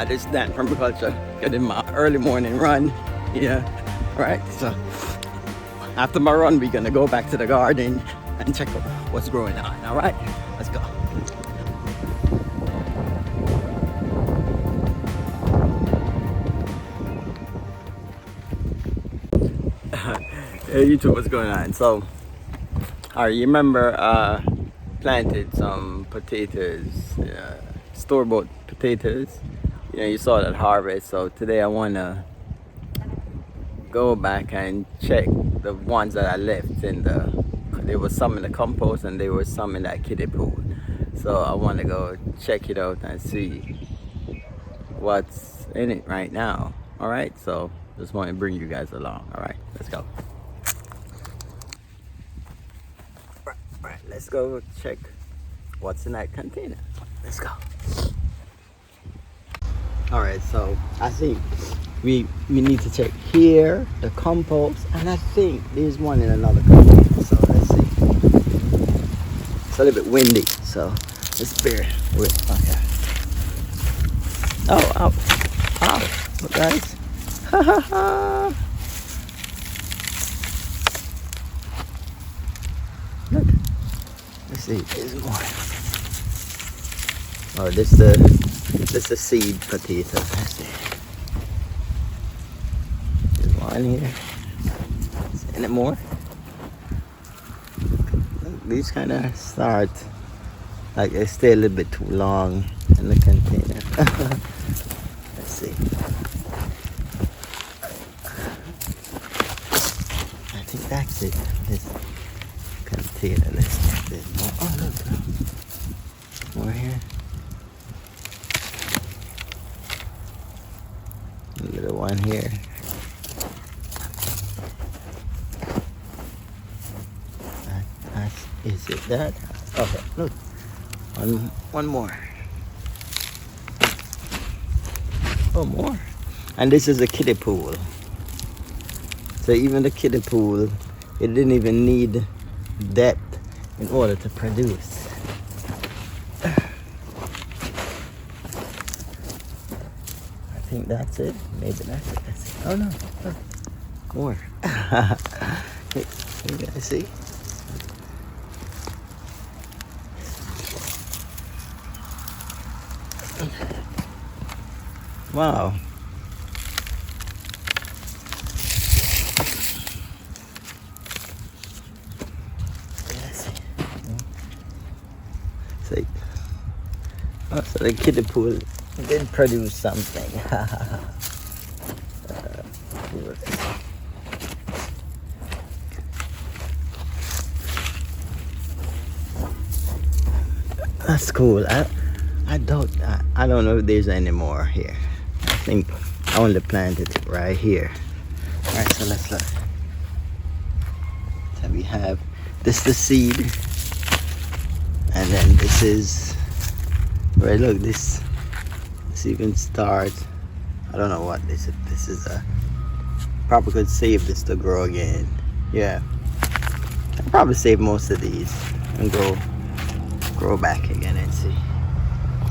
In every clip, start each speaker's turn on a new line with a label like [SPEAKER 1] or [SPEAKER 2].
[SPEAKER 1] This is Dan from Agriculture, getting my early morning run. Yeah, right. So after my run, we're gonna go back to the garden and check out what's growing on. All right, let's go. Hey YouTube, what's going on? So, alright, you remember planted some potatoes, store-bought potatoes. You know, you saw that harvest. So today I wanna go back and check the ones that I left in the. There was some in the compost and there was some in that kiddie pool. So I want to go check it out and see what's in it right now. All right, so just want to bring you guys along. All right, let's go. All right, let's go check what's in that container. Let's go. All right, so I think we need to check here, the compost, and I think there's one in another container. So let's see. It's a little bit windy, so let's bear with. Okay. Oh, ow, ow, look guys. Ha ha ha. Look. Let's see, there's more. Oh, this the seed potato. Let's see. There's one here. Is there any more? These kind of start like they stay a little bit too long in the container. Let's see. I think that's it. This container. Let's check this more. Oh look, more here. A little one here. Is it that? Okay, look. One more. Oh, more. And this is a kiddie pool. So even the kiddie pool, it didn't even need depth in order to produce. I think that's it. Maybe that's it. That's it. Oh no, look. More. You guys see? Wow. Let's see. See. Oh, so the kiddie pool did produce something. That's cool. I don't know if there's any more here. I think I only planted it right here. Alright, so let's look. So we have this the seed, and then this is right. Look, this even starts. I don't know what this is. This is a probably could save this to grow again. Yeah, I'll probably save most of these and grow back again and see.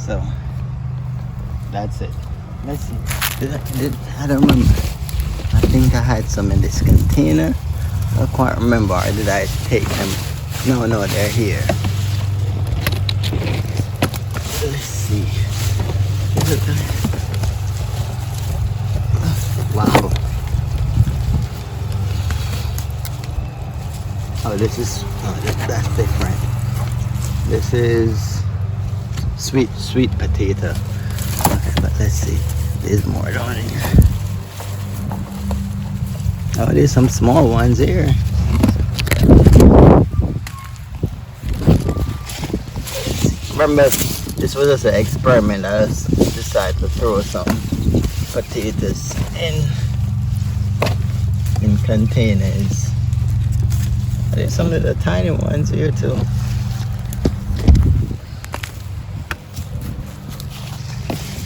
[SPEAKER 1] So that's it. Let's see. I don't remember. I think I had some in this container. I can't remember. Or did I take them? No, they're here. Let's see. Wow. Oh, that's different. This is sweet potato. Okay, but let's see. There's more down here. Oh, there's some small ones here. Remember, this was just an experiment. I just decided to throw some potatoes in containers. There's some of the tiny ones here too.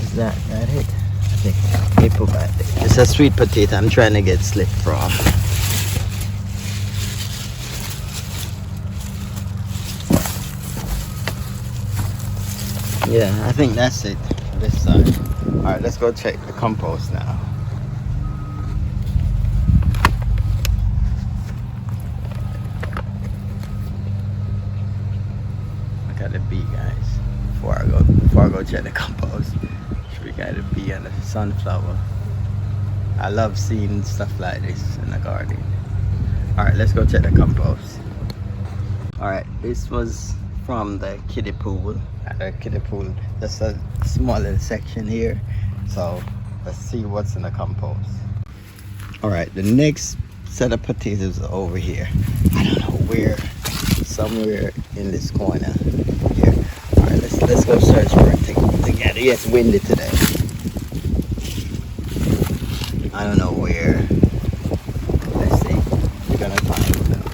[SPEAKER 1] Is that it? I think maple back there. It's a sweet potato I'm trying to get slip from. Yeah, I think that's it this side. Alright, let's go check the compost now. Look at the bee, guys. Before I go check the compost, we got a bee and a sunflower. I love seeing stuff like this in the garden. Alright, let's go check the compost. Alright, this was from the kiddie pool. Just a small little section here. So let's see what's in the compost. Alright, the next set of potatoes are over here. I don't know where. Somewhere in this corner here. Alright, let's go search for it together. Yeah, it's windy today. I don't know where. Let's see. We're gonna find it though.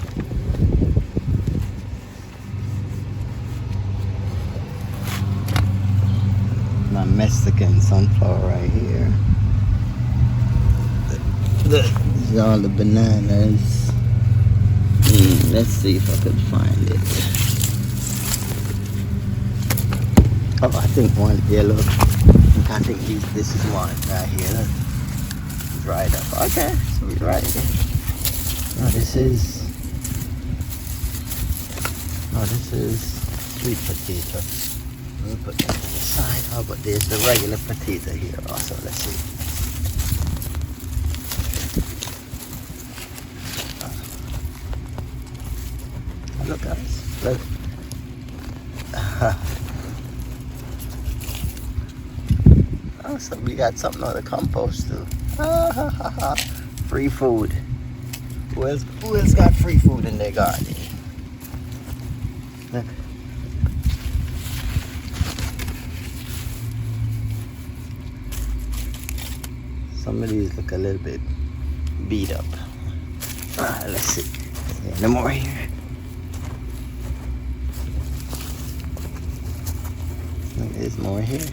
[SPEAKER 1] My Mexican sunflower right here. These are all the bananas. Let's see if I could find it. Oh, I think one here, look. I think this is one right here. Look. It's right up. Okay, so we're right here. Oh, this is sweet potato. We'll put that to the side. Oh, but there's the regular potato here also. Let's see. Look, guys. Look. Oh, so we got something on the compost too. Free food. Who else got free food in their garden? Look. Some of these look a little bit beat up. Let's see. No more here. There's more here.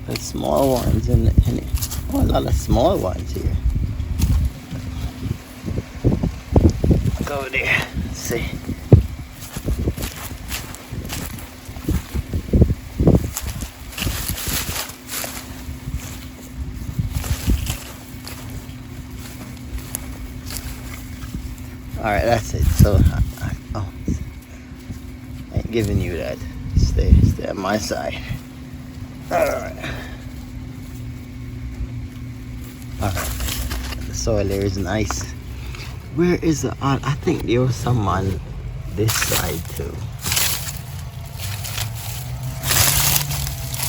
[SPEAKER 1] There's small ones in it. Oh, a lot of small ones here. Go over there. Let's see. Alright, that's it. So, I ain't giving you that. Stay on my side. Alright. The soil there is nice. Where is the I think there was some on this side too.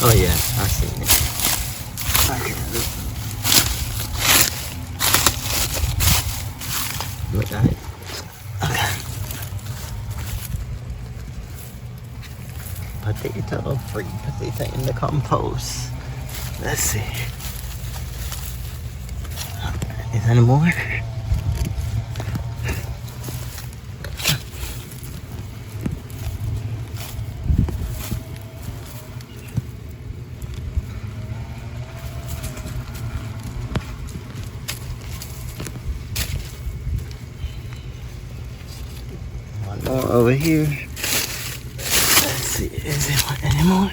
[SPEAKER 1] Oh yeah, I seen it. Okay, look at it. Okay. Potato, free potato in the compost. Let's see. Is there any more? One more over here. Let's see, is there any more?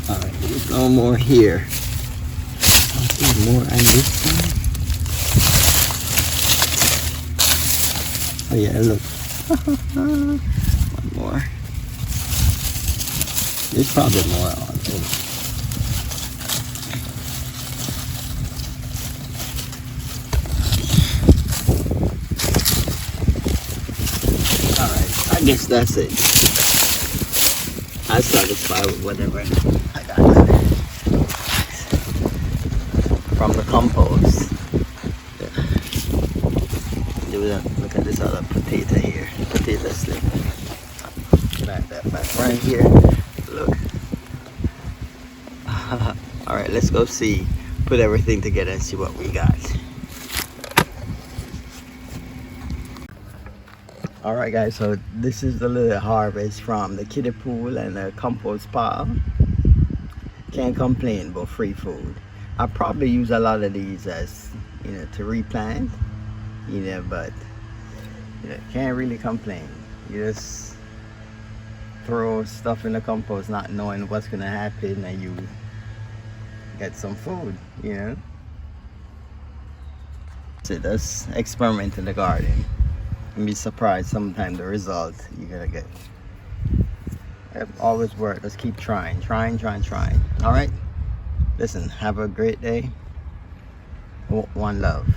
[SPEAKER 1] Alright, there's no more here. There's more on this side. Oh yeah, look. One more. There's probably more on it. Alright, I guess that's it. I'm satisfied with whatever I got from the compost. Look at this other potato here. Potato slip. Back right here. Look. Alright, let's go see. Put everything together and see what we got. Alright guys, so this is the little harvest from the kiddie pool and the compost pile. Can't complain about free food. I probably use a lot of these as, you know, to replant, you know, but you know, can't really complain. You just throw stuff in the compost not knowing what's gonna happen, and you get some food, you know. So that's experiment in the garden. You'll be surprised sometimes the result you're gonna get. It always works. Let's keep trying. All right, listen, have a great day. One love.